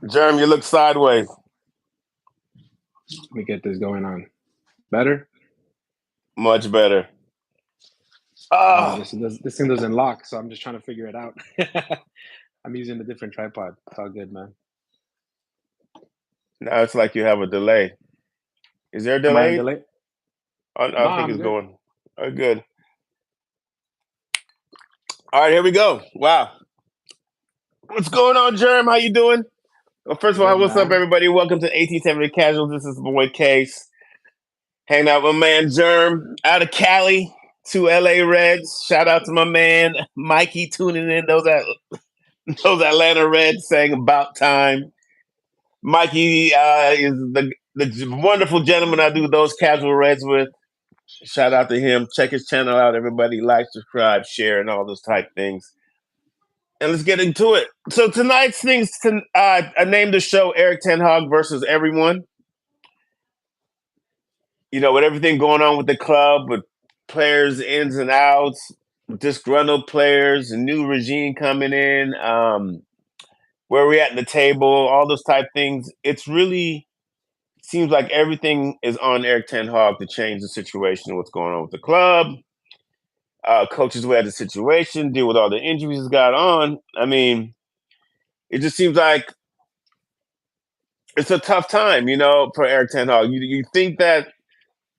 Jerm, you look sideways. Let me get this going on. Better? Much better. Oh, Oh, this thing doesn't lock, so I'm just trying to figure it out. I'm using a different tripod. It's all good, man. now it's like you have a delay. Is there a Am I on delay? delay? I No, think I'm it's good. going. Good. All right, here we go. Wow. What's going on, Jerm? How you doing? Well, first of all, Good, what's up, man. everybody? Welcome to 1870 Casuals. This is the boy Case. Hanging out with my man Jerm out of Cali to LA Reds. Shout out to my man Mikey tuning in. Those Atlanta Reds saying about time. Mikey is the wonderful gentleman I do those casual Reds with. Shout out to him. Check his channel out, everybody. Like, subscribe, share, and all those type things. And let's get into it. So tonight's things, I named the show Erik Ten Hag versus Everyone. You know, with everything going on with the club, with players ins and outs, disgruntled players, a new regime coming in, where we at in the table, all those type things. It's really seems like everything is on Erik Ten Hag to change the situation, what's going on with the club. Coaches who had the situation, deal with all the injuries he's got on. I mean, it just seems like it's a tough time, for Erik Ten Hag. You think that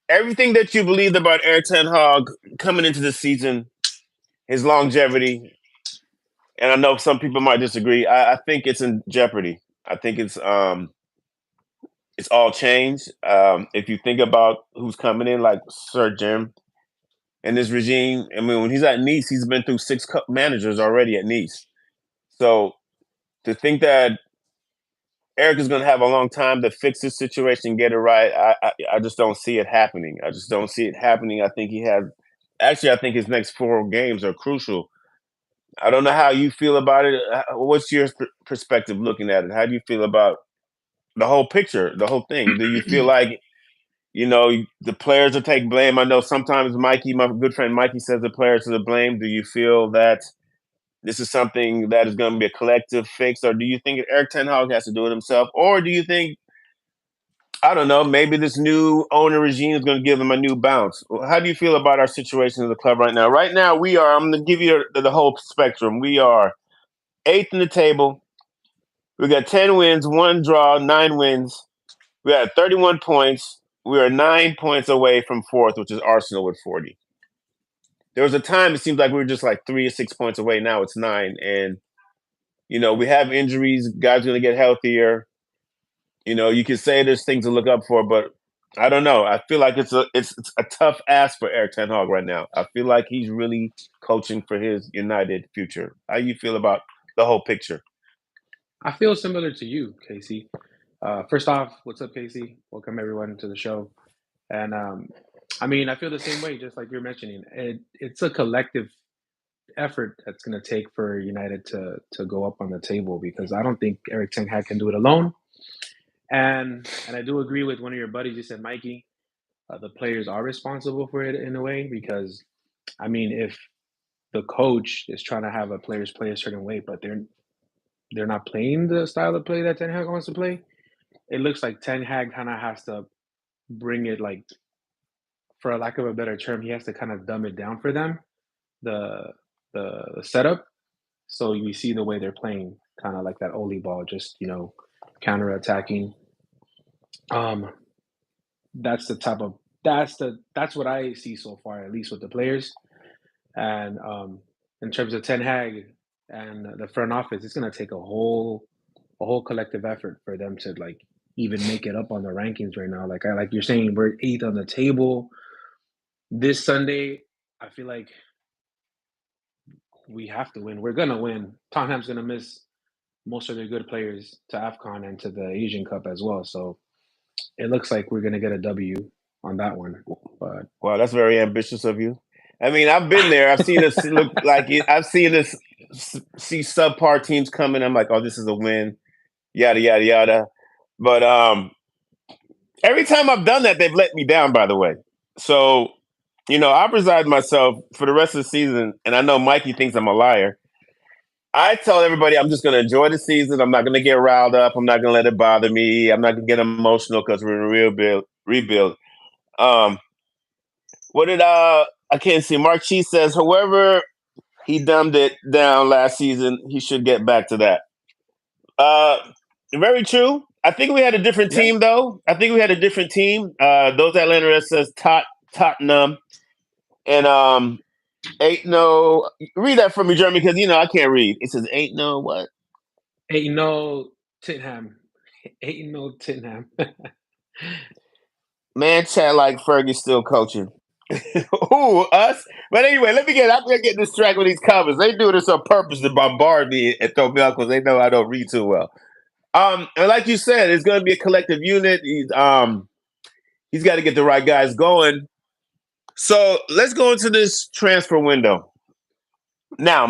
everything that you believed about Erik Ten Hag coming into the season, his longevity, and I know some people might disagree. I think it's in jeopardy. I think it's all changed. If you think about who's coming in, like Sir Jim and this regime. I mean, when he's at Nice, he's been through six managers already at Nice. So to think that Erik is going to have a long time to fix this situation, get it right, I just don't see it happening. I just don't see it happening. I think he has. Actually, I think his next four games are crucial. I don't know how you feel about it. What's your perspective looking at it? How do you feel about the whole picture, the whole thing? Do you feel like the players will take blame? I know sometimes Mikey, my good friend Mikey, says the players are to blame. Do you feel that this is something that is going to be a collective fix, or do you think Erik Ten Hag has to do it himself, or do you think I don't know, maybe this new owner regime is going to give him a new bounce? How do you feel about our situation in the club right now? Right now, we are. I'm going to give you the whole spectrum. We are eighth in the table. We got 10 wins, one draw, 9 wins. We got 31 points. We are 9 points away from fourth, which is Arsenal with 40. There was a time it seemed like we were just like 3 or 6 points away. Now it's 9. And, we have injuries. Guys going to get healthier. You can say there's things to look up for, but I don't know. I feel like it's a tough ask for Erik Ten Hag right now. I feel like he's really coaching for his United future. How you feel about the whole picture? I feel similar to you, Casey. First off, what's up, Casey? Welcome everyone to the show. And I mean, I feel the same way, just like you're mentioning. It's a collective effort that's going to take for United to go up on the table because I don't think Erik Ten Hag can do it alone. And I do agree with one of your buddies. You said, Mikey, the players are responsible for it in a way because, I mean, if the coach is trying to have a players play a certain way, but they're not playing the style of play that Ten Hag wants to play, it looks like Ten Hag kind of has to bring it like, for a lack of a better term, he has to kind of dumb it down for them, the the setup. So we see the way they're playing, kind of like that Oli ball, just counter attacking. Um, that's the type of that's what I see so far, at least with the players. And in terms of Ten Hag and the front office, it's going to take a whole collective effort for them to like even make it up on the rankings right now. Like you're saying, we're eighth on the table this Sunday. I feel like we have to win. We're gonna win. Tottenham's gonna miss most of their good players to AFCON and to the Asian Cup as well. So it looks like we're gonna get a W on that one. But Wow, that's very ambitious of you. I mean, I've been there. I've seen this look like it. I've seen this see subpar teams coming. I'm like, oh, this is a win. Yada yada yada. But every time I've done that, they've let me down. By the way, so I've resigned myself for the rest of the season, and I know Mikey thinks I'm a liar. I tell everybody I'm just going to enjoy the season. I'm not going to get riled up. I'm not going to let it bother me. I'm not going to get emotional because we're in a real rebuild. Um, what did I can't see. Mark Cheese says, however he dumbed it down last season, he should get back to that. Uh, Very true. I think we had a different Yeah. team though. I think we had a different team. Those Atlanta Reds says Tottenham and ain't no read that for me, Jeremy, because I can't read. It says ain't no what? Ain't no Tottenham. Ain't no Tottenham. Man, chat like Fergie's still coaching. Who us? But anyway, I'm gonna get distracted with these comments. They do this on purpose to bombard me and throw me out because they know I don't read too well. And like you said, it's gonna be a collective unit. He's got to get the right guys going. So let's go into this transfer window. Now,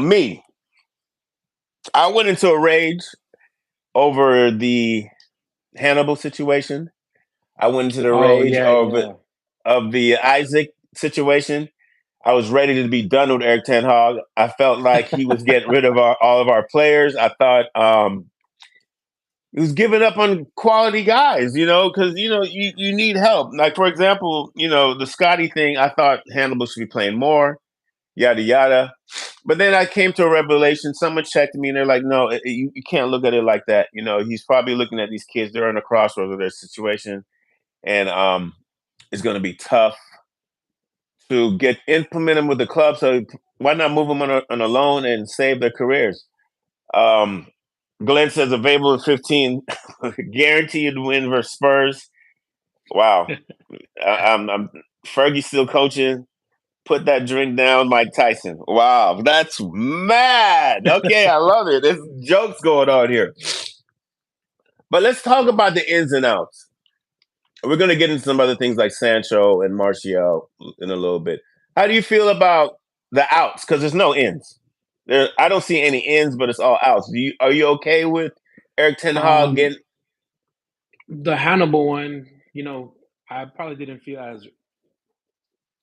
I went into a rage over the Hannibal situation. I went into the Oh rage yeah, yeah. of the Isaac situation. I was ready to be done with Eric Ten Hag. I felt like he was getting rid of all of our players. I thought he was giving up on quality guys, because you need help. Like for example, the Scotty thing. I thought Hannibal should be playing more, yada yada. But then I came to a revelation. Someone checked me, and they're like, "No, you can't look at it like that. He's probably looking at these kids. They're on a crossroads of their situation, and it's going to be tough to implement them with the club. So why not move them on a loan and save their careers?" Um, Glenn says available at 15, guaranteed win versus Spurs. Wow, I'm Fergie still coaching. Put that drink down, Mike Tyson. Wow, that's mad. Okay, I love it. There's jokes going on here. But let's talk about the ins and outs. We're going to get into some other things like Sancho and Martial in a little bit. How do you feel about the outs? Because there's no ins. I don't see any ins, but it's all outs. Are you okay with Eric Ten Hag Um, getting? the Hannibal one, I probably didn't feel as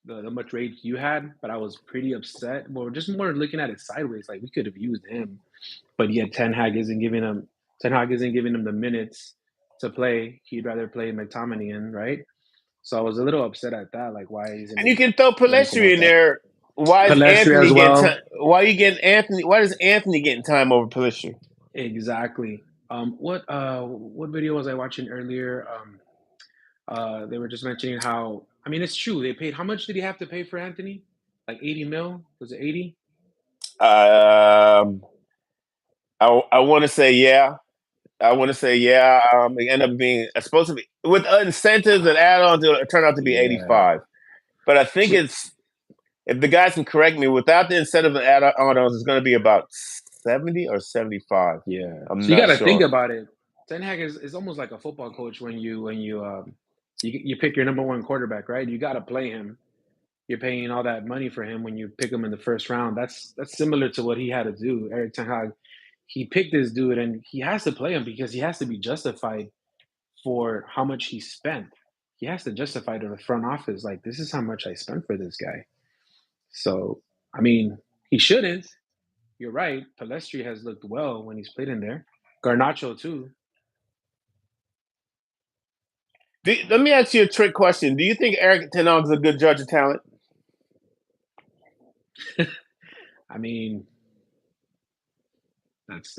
the much rage you had, but I was pretty upset. Well, just more looking at it sideways, like we could have used him, but yet Ten Hag isn't giving him the minutes to play. He'd rather play McTominay in, right? So I was a little upset at that. Like, why isn't And you he can throw letting him Palestri in work out? there. Why is Palestri Anthony as getting time? well. Why are you getting Anthony? Why is Anthony getting time over Palestri? Exactly. What video was I watching earlier? They were just mentioning how, I mean, it's true. They paid, how much did he have to pay for Anthony? Like 80 mil? Was it 80? Um, I want to say yeah. I want to say yeah. It ended up being supposed to be with incentives and add-ons. It turned out to be Yeah. 85. But I think it's if the guys can correct me, without the incentive and add-ons, it's going to be about 70 or 75. Yeah. I'm So you not got to think sure. about it. Ten Hag is almost like a football coach when you pick your number one quarterback, right? You got to play him. You're paying all that money for him when you pick him in the first round. That's similar to what he had to do. Eric Ten Hag, he picked this dude and he has to play him because he has to be justified for how much he spent. He has to justify to the front office, like, this is how much I spent for this guy. So, I mean, he shouldn't. You're right. Palestri has looked well when he's played in there. Garnacho too. Let me ask you a trick question. Do you think Eric Ten Hag is a good judge of talent? I mean, that's.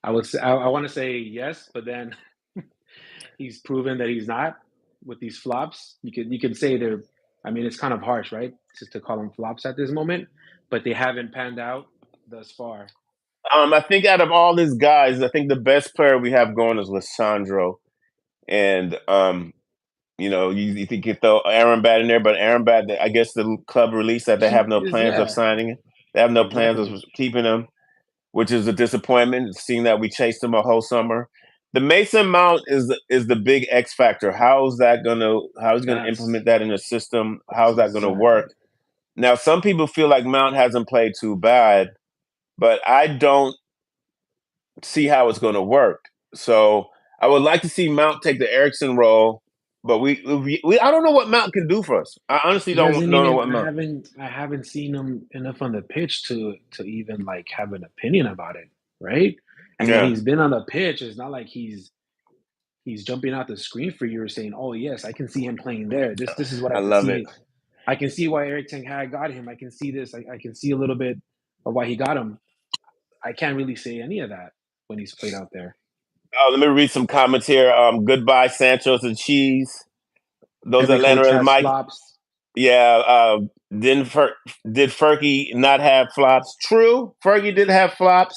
I want to say yes, but then he's proven that he's not with these flops. You can say they're. I mean, it's kind of harsh, right, to call them flops at this moment, but they haven't panned out thus far. I think out of all these guys, I think the best player we have going is Lissandro. And you think you throw Aaron Bad in there, but Aaron Bad, I guess the club released that they have no plans of Yeah, signing him. They have no plans of exactly. keeping him, which is a disappointment. Seeing that we chased him a whole summer. The Mason Mount is the big X factor. How is gonna That's implement that in the system? How that's is that gonna exactly. work? Now, some people feel like Mount hasn't played too bad, but I don't see how it's going to work. So I would like to see Mount take the Erickson role But I don't know what Mount can do for us. I honestly He don't hasn't don't know even. what Mount. I haven't seen him enough on the pitch to even like have an opinion about it, right? And when Yeah, he's been on the pitch, it's not like he's jumping out the screen for you or saying, "Oh yes, I can see him playing there. This is what I I can love it. see. I can see why Eric Ten Hag got him. I can see this. I can see a little bit of why he got him." I can't really say any of that when he's played out there. Oh, let me read some comments here. Goodbye, Sancho's and cheese. Those Every Atlanta coach Reds, has Mike. flops. Yeah. Did Fergie not have flops? True, Fergie did have flops.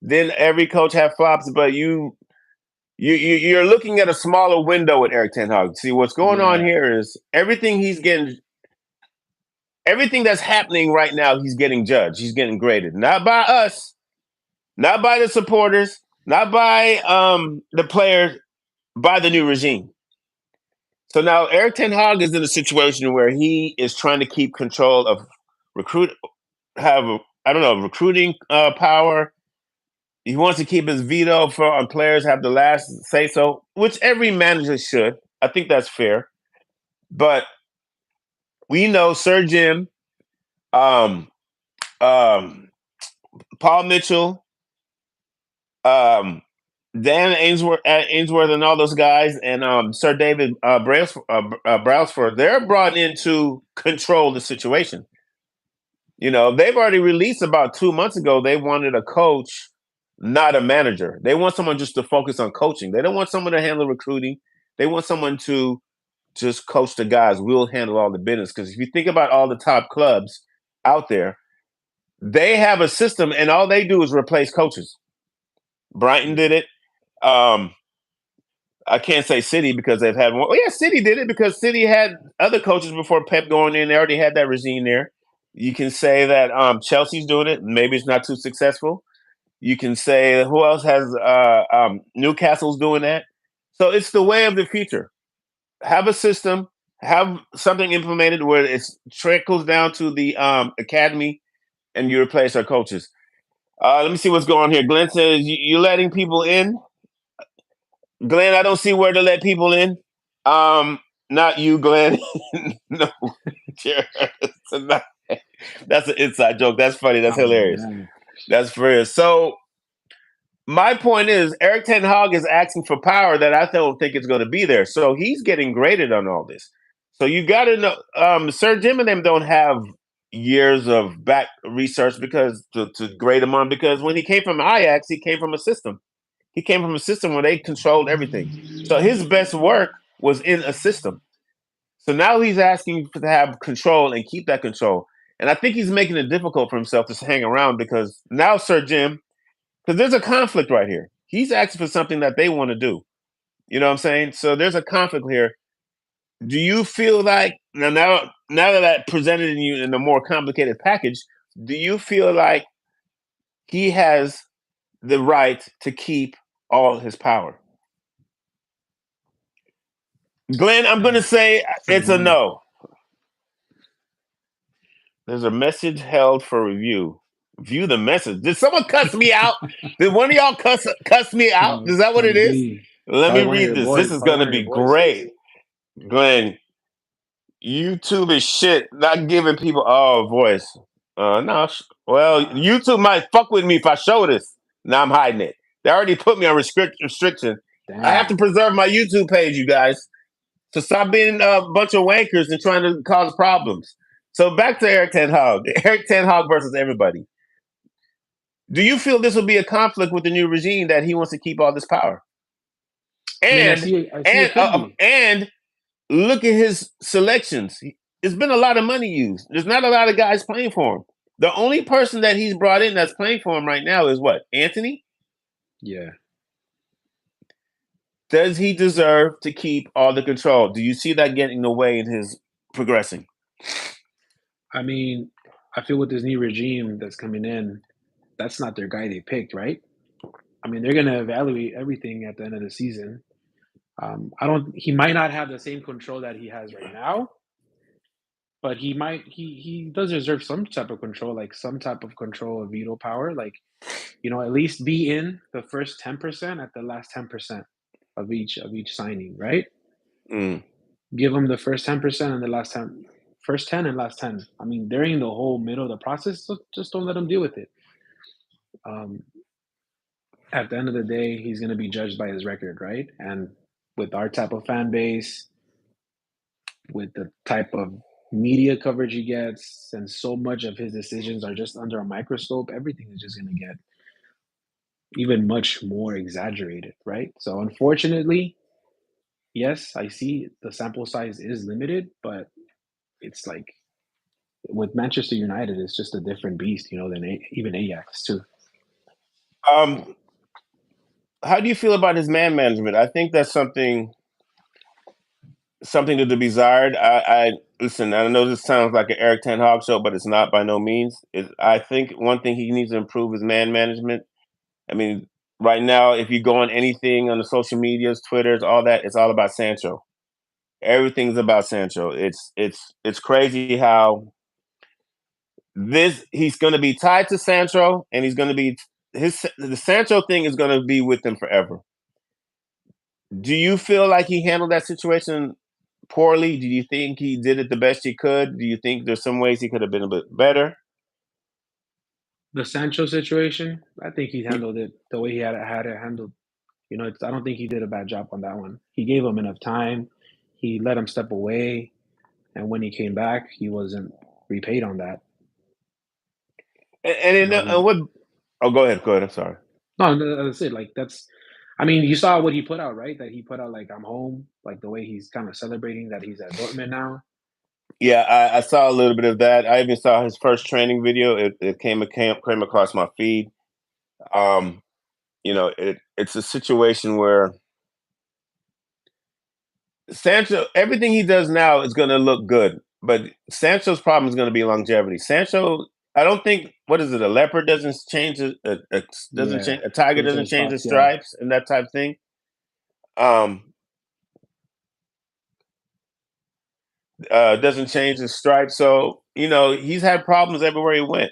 Then every coach have flops, but you're looking at a smaller window with Eric Ten Hag. See, what's going on Yeah, here is everything that's happening right now. He's getting judged. He's getting graded, not by us, not by the supporters, not by the players, by the new regime. So now Eric Ten Hag is in a situation where he is trying to keep control of recruit, have I don't know recruiting power. He wants to keep his veto for on players, have the last say so, which every manager should. I think that's fair. But we know Sir Jim, um, um, Paul Mitchell, um, Dan Ainsworth, and all those guys, and Sir David Brailsford, they're brought in to control the situation. You know, they've already released about 2 months ago. They wanted a coach, not a manager. They want someone just to focus on coaching. They don't want someone to handle recruiting. They want someone to just coach the guys. We'll handle all the business. Because if you think about all the top clubs out there, they have a system, and all they do is replace coaches. Brighton yeah. did it. Um, I can't say City because they've had one. Oh yeah, City did it because City had other coaches before Pep going in. They already had that regime there. You can say that Chelsea's doing it. Maybe it's not too successful. You can say who else has Newcastle's doing that. So it's the way of the future. Have a system, have something implemented where it trickles down to the academy, and you replace our coaches. Let me see what's going on here. Glenn says you're letting people in. Glenn, I don't see where to let people in. Um, Not you, Glenn. No, Jared, that's an inside joke. That's funny. That's Oh hilarious. man. That's fair. So my point is, Eric Ten Hag is asking for power that I don't think is going to be there. So he's getting graded on all this. So you got to know, Sir Jim and them don't have years of back research because to grade him on because when he came from Ajax, he came from a system. He came from a system where they controlled everything. So his best work was in a system. So now he's asking to have control and keep that control. And I think he's making it difficult for himself to hang around because now Sir Jim, because there's a conflict right here. He's asking for something that they want to do. You know what I'm saying? So there's a conflict here. Do you feel like now that I presented in you in a more complicated package, do you feel like he has the right to keep all his power? Glenn, I'm going to say I don't it's a know. no. There's a message held for review. View the message. Did someone cuss me out? Did one of y'all cuss me out? Is that what it is? Probably Let me probably one of read your this. This boys. is Probably going one to of your be boys, great. Casey. Glenn, YouTube is shit. Not giving people voice. No. Well, Uh, YouTube might fuck with me if I show this. Now I'm hiding it. They already put me on restriction. I have Damn. to preserve my YouTube page, you guys. So stop being a bunch of wankers and trying to cause problems. So back to Eric Ten Hag. Eric Ten Hag versus everybody. Do you feel this will be a conflict with the new regime that he wants to keep all this power? I mean, And I see it could be. and look at his selections. It's been a lot of money used. There's not a lot of guys playing for him. The only person that he's brought in that's playing for him right now is what? Anthony? Yeah. Does he deserve to keep all the control? Do you see that getting in the way in his progressing? I mean, I feel with this new regime that's coming in, that's not their guy they picked, right? I mean, they're gonna evaluate everything at the end of the season. I don't. He might not have the same control that he has right now, but he might. He does deserve some type of control, like some type of control of veto power. Like at least be in the first 10% at the last 10% of each signing, right? Mm. give him the first 10% and the last 10, first 10 and last 10. I mean, during the whole middle of the process, so just don't let him deal with it. Um, at the end of the day, he's going to be judged by his record, right? And with our type of fan base, with the type of media coverage he gets, and so much of his decisions are just under a microscope, everything is just going to get even much more exaggerated, right? So, unfortunately, yes, I see the sample size is limited, but it's like with Manchester United, it's just a different beast, than even Ajax too. Um, how do you feel about his man management? I think that's something to be desired. I listen. I know this sounds like an Eric Ten Hag show, but it's not by no means. I think one thing he needs to improve is man management. I mean, right now, if you go on anything on the social medias, Twitters, all that, it's all about Sancho. Everything's about Sancho. It's crazy how this he's going to be tied to Sancho, and he's going to be the Sancho thing is going to be with him forever. Do you feel like he handled that situation poorly? Do you think he did it the best he could? Do you think there's some ways he could have been a bit better? The Sancho situation, I think he handled it the way he had it handled. I don't think he did a bad job on that one. He gave him enough time. He let him step away, and when he came back, he wasn't repaid on that. And what? Oh, go ahead. Go ahead. I'm sorry. No, that's it. Like that's, I mean, you saw what he put out, right? That he put out like I'm home, like the way he's kind of celebrating that he's at Dortmund now. Yeah, I saw a little bit of that. I even saw his first training video. It came across my feed. Um, it's a situation where Sancho, everything he does now is going to look good, but Sancho's problem is going to be longevity. Sancho, I don't think what is it? A leopard doesn't change. Doesn't Yeah, change. A tiger doesn't doesn't change change its spots. Yeah, stripes and that type of thing. Um, doesn't change his stripes. So he's had problems everywhere he went.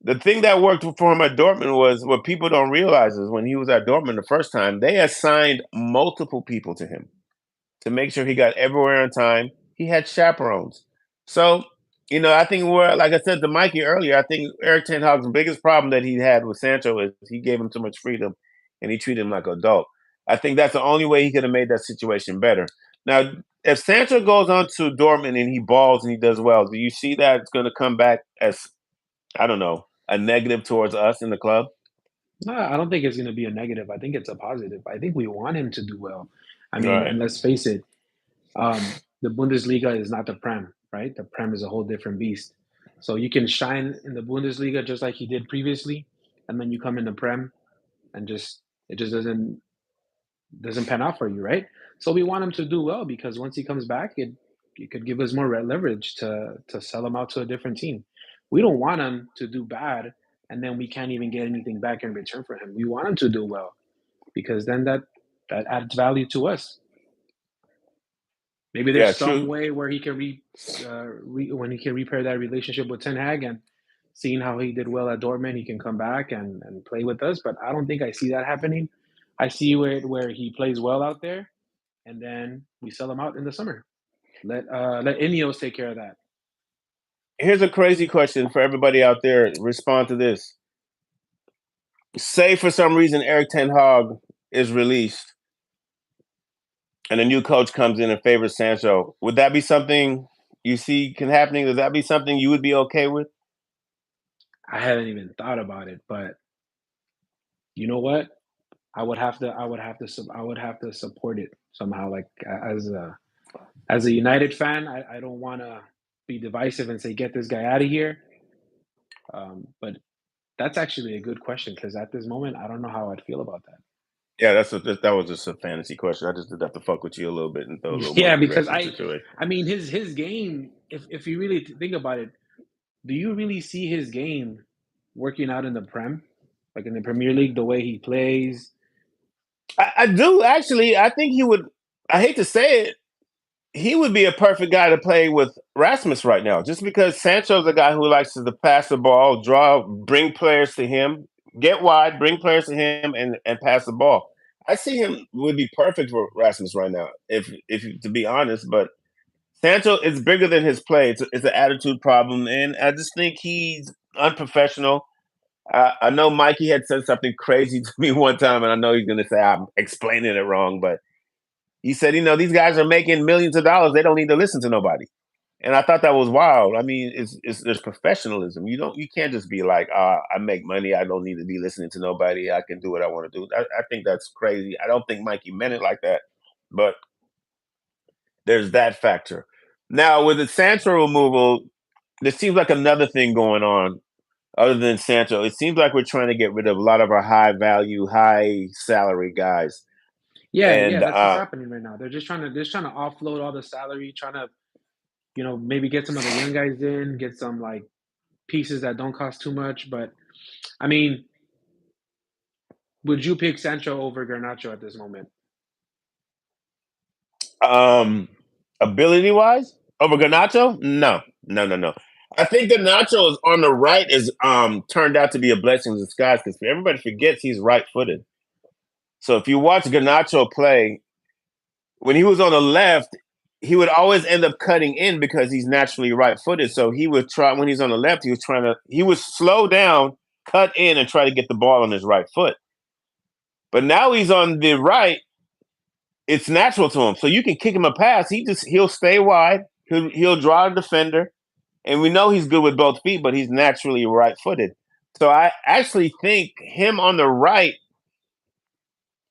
The thing that worked for him at Dortmund was what people don't realize is when he was at Dortmund the first time, they assigned multiple people to him to make sure he got everywhere on time. He had chaperones. So, I think like I said to Mikey earlier, I think Eric Ten Hag's biggest problem that he had with Sancho is he gave him too much freedom and he treated him like an adult. I think that's the only way he could have made that situation better. Now, if Sancho goes on to Dortmund and he balls and he does well, do you see that it's going to come back as, I don't know, a negative towards us in the club? no, I don't think it's going to be a negative. I think it's a positive. I think we want him to do well. I All mean, right. and let's face it, the Bundesliga is not the Prem, right? The Prem is a whole different beast. So you can shine in the Bundesliga just like he did previously, and then you come in the Prem and just it just doesn't pan out for you, right? So we want him to do well because once he comes back, it could give us more leverage to sell him out to a different team. We don't want him to do bad and then we can't even get anything back in return for him. We want him to do well because then that adds value to us. Maybe Yeah, there's some true. way where he can when he can repair that relationship with Ten Hag and seeing how he did well at Dortmund, he can come back and play with us. But I don't think I see that happening. I see where he plays well out there, and then we sell him out in the summer. Let Ineos take care of that. Here's a crazy question for everybody out there. Respond to this. Say for some reason Eric Ten Hag is released and a new coach comes in and favors Sancho. Would that be something you see can happening? Does that be something you would be okay with? I haven't even thought about it, but you know what? I would have to support it somehow. Like as a United fan, I don't want to be divisive and say get this guy out of here. But that's actually a good question because at this moment, I don't know how I'd feel about that. Yeah, that was just a fantasy question. I just did have to fuck with you a little bit and throw a little more Yeah, because direction into the situation. I mean, his game. If you really think about it, do you really see his game working out in the Prem, like in the Premier League, the way he plays? I do actually. I think he would. I hate to say it, he would be a perfect guy to play with Rasmus right now, just because Sancho's a guy who likes to pass the ball, bring players to him, get wide, bring players to him, and pass the ball. I see him would be perfect for Rasmus right now, if to be honest. But Sancho is bigger than his play. It's an attitude problem, and I just think he's unprofessional. I know Mikey had said something crazy to me one time, and I know he's going to say I'm explaining it wrong, but he said, these guys are making millions of dollars. They don't need to listen to nobody. And I thought that was wild. I mean, it's there's professionalism. You can't just be like, I make money. I don't need to be listening to nobody. I can do what I want to do. I think that's crazy. I don't think Mikey meant it like that, but there's that factor. Now with the Sancho removal, there seems like another thing going on other than Sancho. It seems like we're trying to get rid of a lot of our high value, high salary guys. Yeah, yeah, And that's what's happening right now. They're just trying to offload all the salary, trying to maybe get some of the young guys in, get some like pieces that don't cost too much. But I mean, would you pick Sancho over Garnacho at this moment? um, ability wise, over Ganacho, no, no, no, no. I think Ganacho is on the right is turned out to be a blessing in disguise because everybody forgets he's right footed. So if you watch Ganacho play, when he was on the left, he would always end up cutting in because he's naturally right footed. So he would try when he's on the left, he would slow down, cut in, and try to get the ball on his right foot. But now he's on the right, it's natural to him. So you can kick him a pass. He'll stay wide. He'll draw a defender, and we know he's good with both feet, but he's naturally right footed. So I actually think him on the right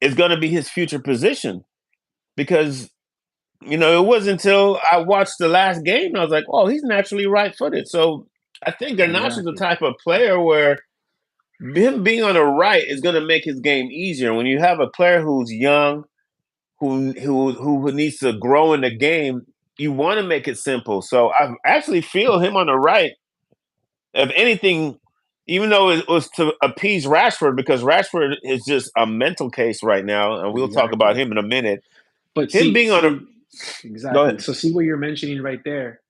is going to be his future position because it wasn't until I watched the last game and I was like, oh, he's naturally right footed. So I think Garnacho's the Exactly. type of player where him being on the right is going to make his game easier. When you have a player who's young, who needs to grow in the game, you want to make it simple. So I actually feel him on the right. If anything, even though it was to appease Rashford, because Rashford is just a mental case right now, and we'll talk about Exactly. him in a minute. But Him see, being on a see, go exactly. ahead. So see what you're mentioning right there.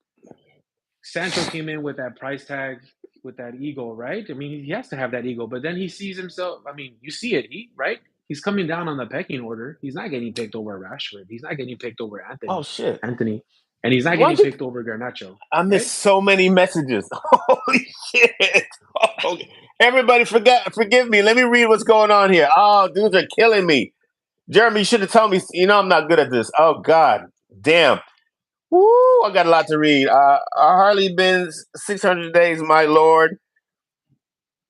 Sancho came in with that price tag, with that ego, right? I mean, he has to have that ego, but then he sees himself. I mean, you see it, right? He's coming down on the pecking order. He's not getting picked over Rashford. He's not getting picked over Oh shit! Anthony, and he's not Why getting did picked over Garnacho, I right? missed so many messages? Holy shit! Oh, everybody, forgive me. Let me read what's going on here. Oh, dudes are killing me. Jeremy, you should have told me. I'm not good at this. Oh God, damn. Woo! I got a lot to read. Harley Benz, 600 days, my lord.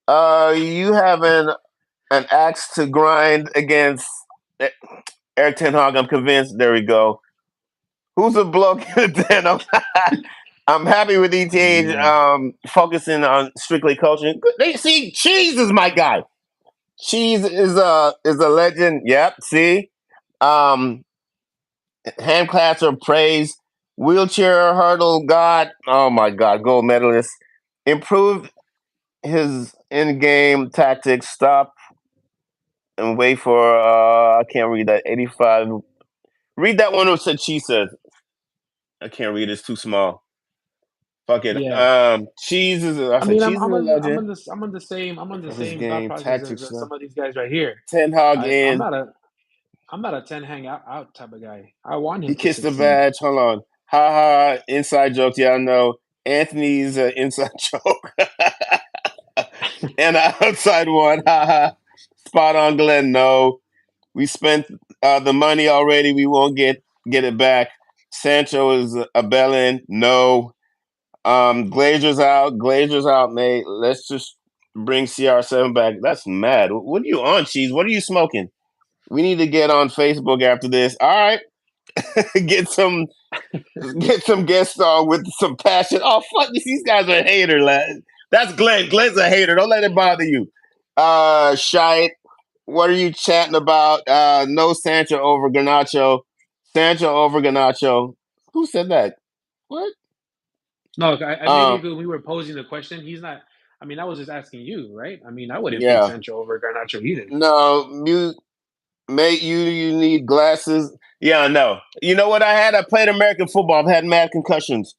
You have an axe to grind against Eric Ten Hag. I'm convinced. There we go. Who's the bloke then? I'm happy with ETH Yeah, focusing on strictly coaching. They see Cheese is my guy. Cheese is a legend. Yep. See, um, hand clasp of praise, wheelchair hurdle god. Oh my god, gold medalist. Improved his in-game tactics. Stop and wait for. I can't read that. 85. Read that one. Who said she said? I can't read. It's too small. Fuck it. yeah. Cheese is. I I said mean, cheese is a legend. I'm on the Of his same thought game process as tactics. some of these guys right here. Ten Hog I, I'm in. not a I'm not a 10 hang out type of guy. I want He him to kissed the succeed. badge. Hold on. Ha ha. Inside jokes. Yeah, I know. Anthony's inside joke. And an outside one. Ha ha. Spot on, Glenn. No. We spent the money already. We won't get it back. Sancho is a bellend. No. Glazer's out. Glazer's out, mate. Let's just bring CR7 back. That's mad. What are you on, Cheese? What are you smoking? We need to get on Facebook after this. All right. get some get some guest star with some passion. Oh fuck, these guys are haters, lad. That's Glenn. Glenn's a hater. Don't let it bother you. Shite. What are you chatting about? No Sancho over Ganacho. Sancho over Ganacho. Who said that? What? No, I maybe Um, if we were posing the question, he's not. I mean, I was just asking you, right? I mean, I wouldn't pick yeah. Sancho over Garnacho either. No, mate, you need glasses. Yeah, I know. You know what I had? I played American football. I've had mad concussions.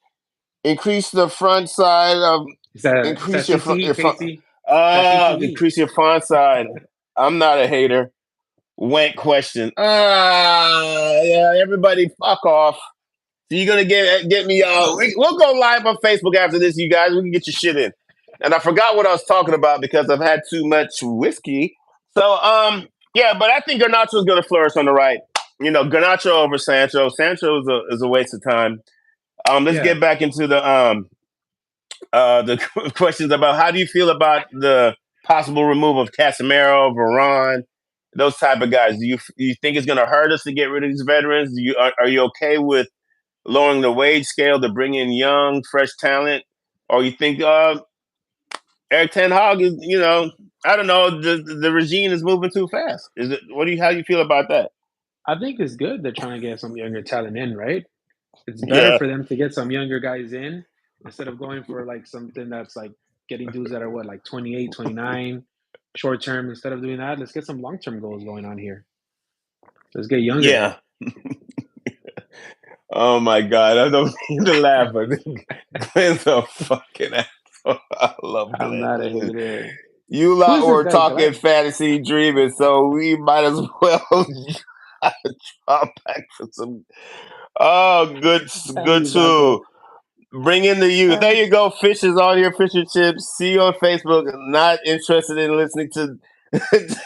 Increase the front side of Is that increase your front CTE, your front Casey? Is that CTE? increase your font side. I'm not a hater. wank question. Yeah, everybody, fuck off. So you're gonna get me? We'll go live on Facebook after this, you guys. We can get your shit in. And I forgot what I was talking about because I've had too much whiskey. So yeah, but I think Garnacho is gonna flourish on the right. Garnacho over Sancho. Sancho is a waste of time. Let's Yeah, get back into the questions about how do you feel about the possible removal of Casemiro, Varane, those type of guys. Do you think it's going to hurt us to get rid of these veterans? Are you okay with lowering the wage scale to bring in young, fresh talent, or you think Eric Ten Hag is I don't know the regime is moving too fast? Is it how do you feel about that? I think it's good they're trying to get some younger talent in, right? It's better Yeah, for them to get some younger guys in instead of going for like something that's like getting dudes that are what, like 28, 29, short term. Instead of doing that, let's get some long term goals going on here. Let's get younger. yeah. Oh my god, I don't mean to laugh, but Glenn's a fucking asshole. I love I'm Glenn. not a hater. You Who lot is this were guy, talking Glenn? fantasy dreaming, so we might as well drop back to some. Oh, good, Tell good me about that. too. Bring in the youth. There you go. Fish is on here. Fish and chips. See you on Facebook. Not interested in listening to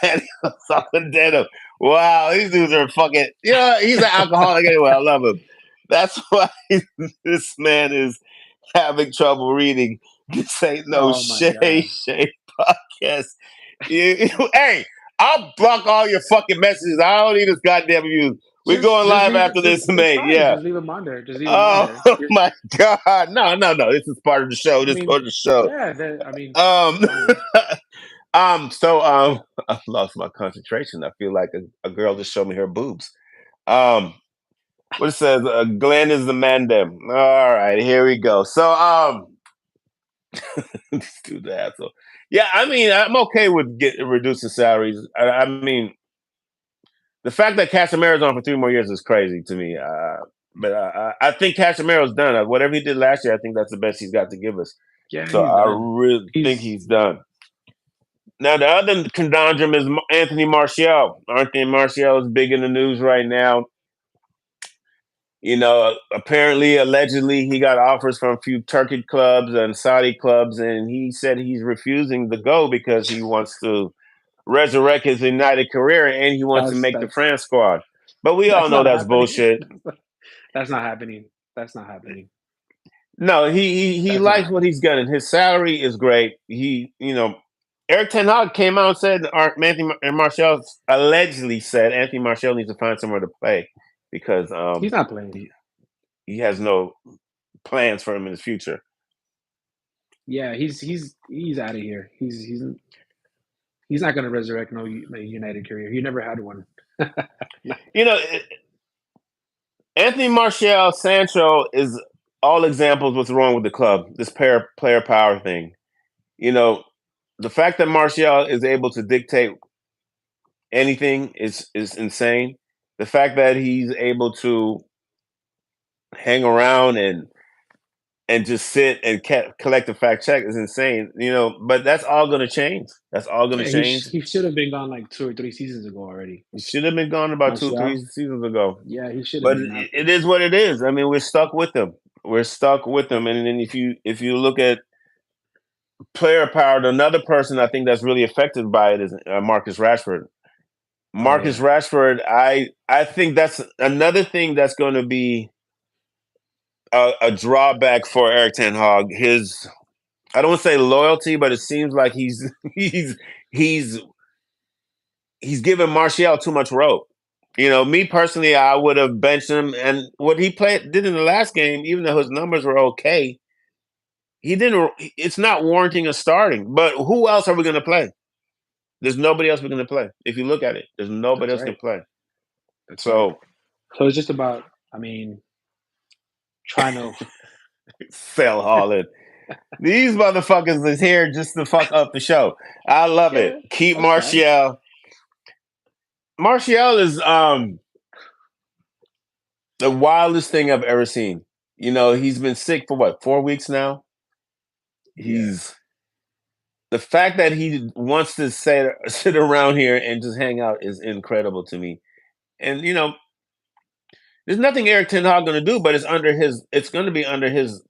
Daniel Solidano. Wow, these dudes are fucking. He's an alcoholic anyway. I love him. That's why this man is having trouble reading. This ain't no Oh my Shay god. Shay podcast. Hey, I'll block all your fucking messages. I don't need this goddamn views. We're going Just live leave after it. this, Just it's mate. fine. Yeah. Just leave them on there. Just leave them on Oh there. You're, my god. No, no, no. This is part of the show. I This is part mean, of the show. yeah. I mean, it's Um fine. I've lost my concentration. I feel like a girl just showed me her boobs. Um what it says, Glenn is the man them. All right, here we go. So let's do that. So yeah, I mean, I'm okay with reducing salaries. I mean, the fact that Casemiro's on for 3 more years is crazy to me. But I think Casemiro's done. Whatever he did last year, I think that's the best he's got to give us. Yeah, So he's I done. really think He's he's done. Now the other conundrum is Anthony Martial. Anthony Martial is big in the news right now. Apparently, allegedly, he got offers from a few Turkish clubs and Saudi clubs, and he said he's refusing to go because he wants to resurrect his United career and he wants to that's make the that's France squad. But we all that's know not that's happening. bullshit. That's not happening. That's not happening. No, he That's not likes what happening. he's getting. His salary is great. Eric Ten Hag came out and said Anthony and Martial allegedly said Anthony Martial needs to find somewhere to play because He's not playing. he has no plans for him in his future. Yeah, he's out of here. He's not going to resurrect no United career. He never had one. No. You know, Anthony Martial, Sancho is all examples what's wrong with the club. This player power thing. You know, the fact that Martial is able to dictate anything is insane. The fact that he's able to hang around and just sit and collect a fact check is insane. But that's all going to change. That's all going to Yeah, change. he should have been gone like 2 or 3 seasons ago already. He should have been gone about two, three Martial. seasons ago. Yeah, he should have But been it out. is what it is. I mean, we're stuck with him. We're stuck with him. And then if you look at player power, another person I think that's really affected by it is Marcus Rashford. Oh Marcus yeah, Rashford, I think that's another thing that's going to be a drawback for Eric Ten Hag. His I don't want to say loyalty, but it seems like he's he's he's giving Martial too much rope. Me personally, I would have benched him, and what he did in the last game, even though his numbers were okay, he didn't. It's not warranting a starting. But who else are we going to play? There's nobody else we're going to play. If you look at it, there's nobody that's else can right. play. That's right. So So it's just about, I mean, trying to. sell Holland. These motherfuckers is here just to fuck up the show. I love it. Yeah, Keep that's fine. Martial. Martial is the wildest thing I've ever seen. He's been sick for what, 4 weeks now? Yeah, He's the fact that he wants to sit around here and just hang out is incredible to me. And there's nothing Eric Ten Hag going to do, but it's under his. It's going to be under his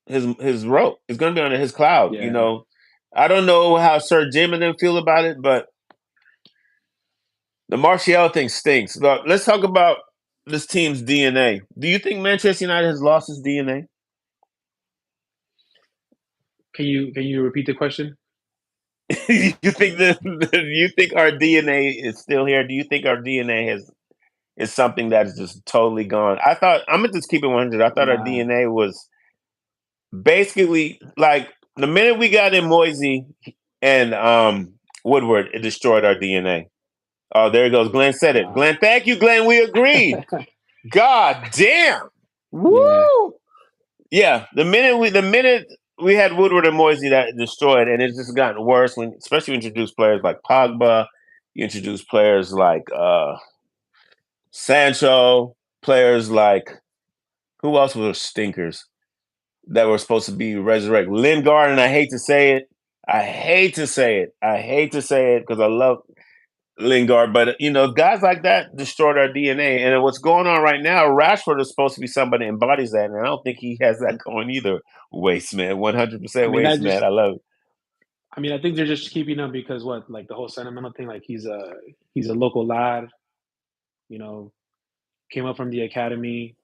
rope. It's going to be under his cloud. Yeah. I don't know how Sir Jim and them feel about it, but the Martial thing stinks. But let's talk about this team's DNA. Do you think Manchester United has lost its DNA? Can you repeat the question? You think you think our DNA is still here? Do you think our DNA is something that is just totally gone? I'm gonna just keep it 100. I thought our Nah. DNA was basically like the minute we got in Moisey and Woodward, it destroyed our DNA. Oh, there he goes. Glenn said it. Nah. Glenn, thank you, Glenn. We agreed. God damn. Yeah. Woo! Yeah, the minute we had Woodward and Moisey, that destroyed, and it's just gotten worse when, especially when you introduce players like Pogba, you introduce players like Sancho, players like who else were stinkers that were supposed to be resurrected? Lingard, and I hate to say it, because I love Lingard, but guys like that destroyed our DNA. And what's going on right now, Rashford is supposed to be somebody that embodies that, and I don't think he has that going either. Waste man, I 100% mean waste that man. just. I love it. I mean, I think they're just keeping him because what, like the whole sentimental thing. Like he's a local lad. You know, came up from the academy.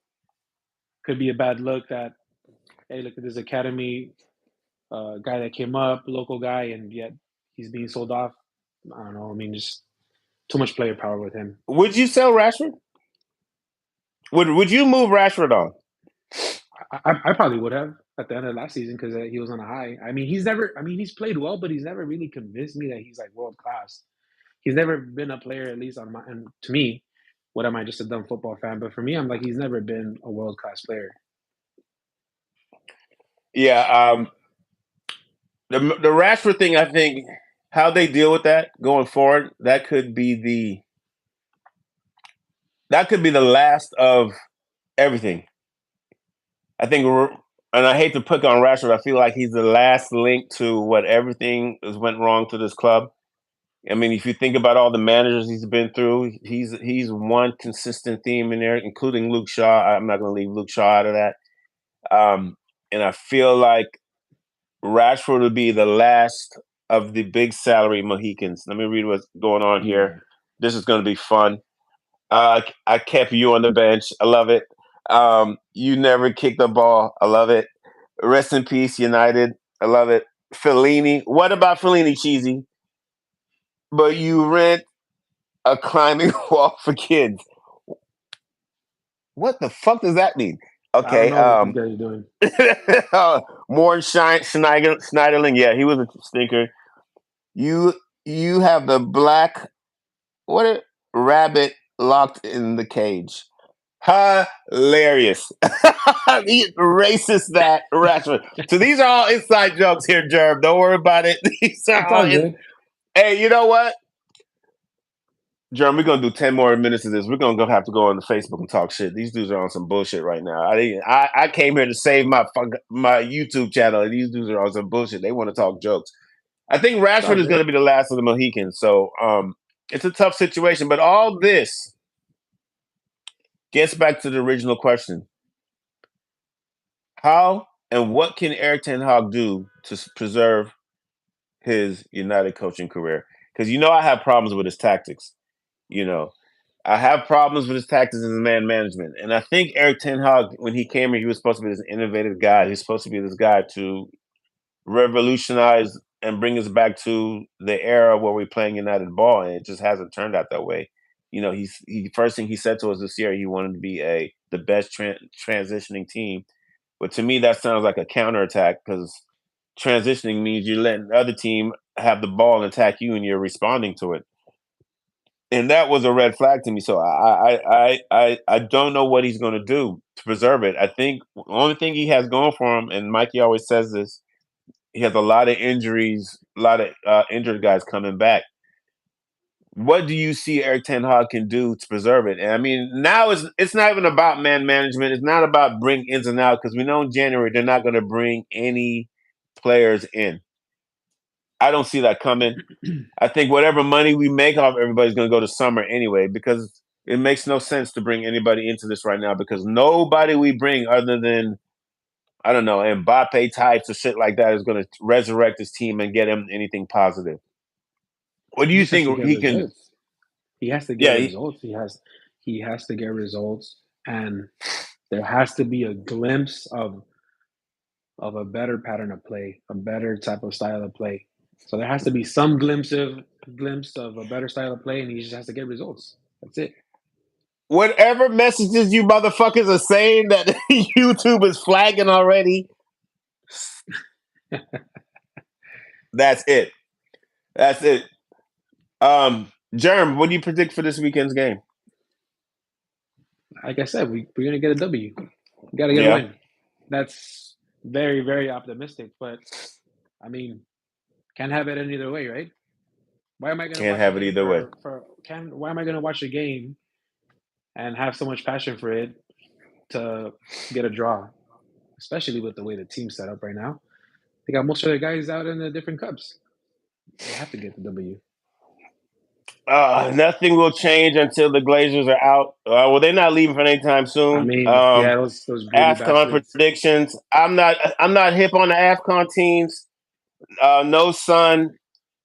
Could be a bad look that, hey, look at this academy guy that came up, local guy, and yet he's being sold off. I don't know. I mean, just too much player power with him. Would you sell Rashford? Would you move Rashford on? I probably would have at the end of last season because he was on a high. I mean, he's never. I mean, he's played well, but he's never really convinced me that he's like world class. He's never been a player, at least on my. And to me, what am I, just a dumb football fan? But for me, I'm like, he's never been a world class player. Yeah, the Rashford thing. I think how they deal with that going forward, that could be the last of everything. I think, and I hate to pick on Rashford. I feel like he's the last link to what everything has went wrong to this club. I mean, if you think about all the managers he's been through, he's one consistent theme in there, including Luke Shaw. I'm not going to leave Luke Shaw out of that. And I feel like Rashford would be the last of the big salary Mohicans. Let me read what's going on here. Yeah, This is going to be fun. I kept you on the bench. I love it. You never kicked the ball. I love it. Rest in peace, United. I love it. Fellini. What about Fellini, cheesy? But you rent a climbing wall for kids. What the fuck does that mean? I don't Okay. know what these guys are doing. More Schneiderlin. Yeah, he was a stinker. You you have the black rabbit locked in the cage. Hilarious. He racist that Rashford. So these are all inside jokes here, Jerv. Don't worry about it. These are It's all all good. Hey, you know what? Jerm, we're gonna do 10 more minutes of this. We're gonna have to go on the Facebook and talk shit. These dudes are on some bullshit right now. I came here to save my YouTube channel, and these dudes are on some bullshit. They want to talk jokes. I think It's all Rashford is good. gonna be the last of the Mohicans. So it's a tough situation. But all this gets back to the original question. How and what can Eric Ten Hag do to preserve his United coaching career? Because I have problems with his tactics. You know, I have problems with his tactics and his man management. And I think Eric Ten Hag, when he came here, he was supposed to be this innovative guy. He's supposed to be this guy to revolutionize and bring us back to the era where we're playing United ball, and it just hasn't turned out that way. He first thing he said to us this year, he wanted to be the best transitioning team. But to me, that sounds like a counterattack because transitioning means you're letting the other team have the ball and attack you, and you're responding to it. And that was a red flag to me. So I don't know what he's going to do to preserve it. I think the only thing he has going for him, and Mikey always says this, he has a lot of injuries, a lot of injured guys coming back. What do you see Eric Ten Hag can do to preserve it? And I mean, now it's not even about man management. It's not about bring ins and outs because we know in January they're not going to bring any players in. I don't see that coming. I think whatever money we make off everybody's going to go to summer anyway because it makes no sense to bring anybody into this right now because nobody we bring other than I don't know Mbappe types or shit like that is going to resurrect his team and get him anything positive. What do He you just has to think get he can? results. He has to get Yeah, results. He has to get results, and there has to be a glimpse of a better pattern of play, a better type of style of play. So there has to be some glimpse of a better style of play, and he just has to get results. That's it. whatever messages you motherfuckers are saying that YouTube is flagging already, that's it. That's it. Germ, what do you predict for this weekend's game? Like I said, we're gonna get a W. We gotta get a Yeah, win. That's very, very optimistic, but I mean, can't have it any other way, right? Why am I gonna can't watch a have it game either way. for can why am I gonna watch a game and have so much passion for it to get a draw? Especially with the way the team's set up right now. They got most of their guys out in the different cups. They have to get the W. Nothing will change until the Glazers are out. Well, they're not leaving for any time I soon. mean, yeah, those greedy AFCON bastards. predictions. I'm not hip on the AFCON teams. No Sun.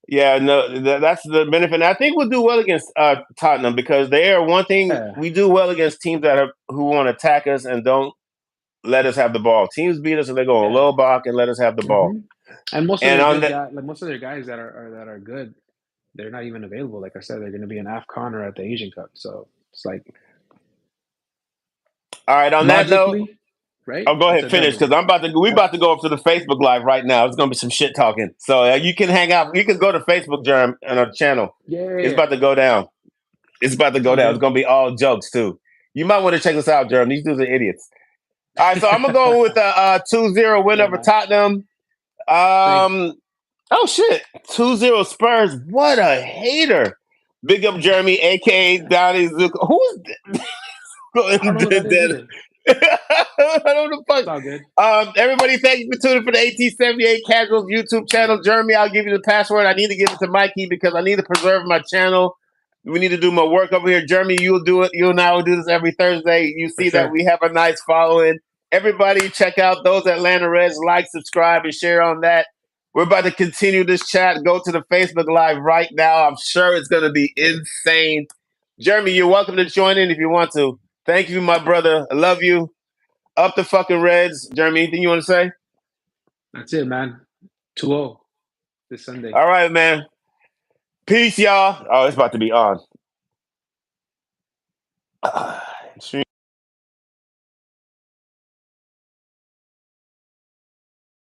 Yeah, no, that's the benefit. And I think we'll do well against Tottenham because they are one thing Yeah. we do well against teams who want to attack us and don't let us have the ball. Teams beat us and they go a Yeah. low block and let us have the ball. hmm And most of And their on good that, guys, like most of their guys that are good, they're not even available. Like I said, they're going to be in AFCON or at the Asian Cup. So it's like all right. On that note, logically, right? I'll go It's ahead a and finish W. because we Yep. about to go up to the Facebook Live right now. It's gonna be some shit talking. So you can hang out. You can go to Facebook, Germ, and our channel. Yeah, yeah, It's yeah. about to go down. It's about to It's go all down. It's good. gonna be all jokes too. You might want to check this out, Germ. These dudes are idiots. All right, so I'm gonna go with a 2-0 win Yeah, over man. Tottenham. Same. Oh shit, 2-0 Spurs. What a hater. Big up Jeremy, aka Donnie Zuko. Who's I don't know who that is dead? either. I don't know the It's fuck. all good. Everybody, thank you for tuning for the 1878 Casuals YouTube channel. Jeremy, I'll give you the password. I need to give it to Mikey because I need to preserve my channel. We need to do more work over here. Jeremy, you'll do it. You and I will do this every Thursday. You For see that sure. we have a nice following. Everybody, check out those Atlanta Reds. Like, subscribe, and share on that. We're about to continue this chat. Go to the Facebook Live right now. I'm sure it's going to be insane. Jeremy, you're welcome to join in if you want to. Thank you, my brother. I love you. Up the fucking Reds. Jeremy, anything you want to say? That's it, man. 2-0 this Sunday. All right, man. Peace, y'all. Oh, it's about to be on. Stream.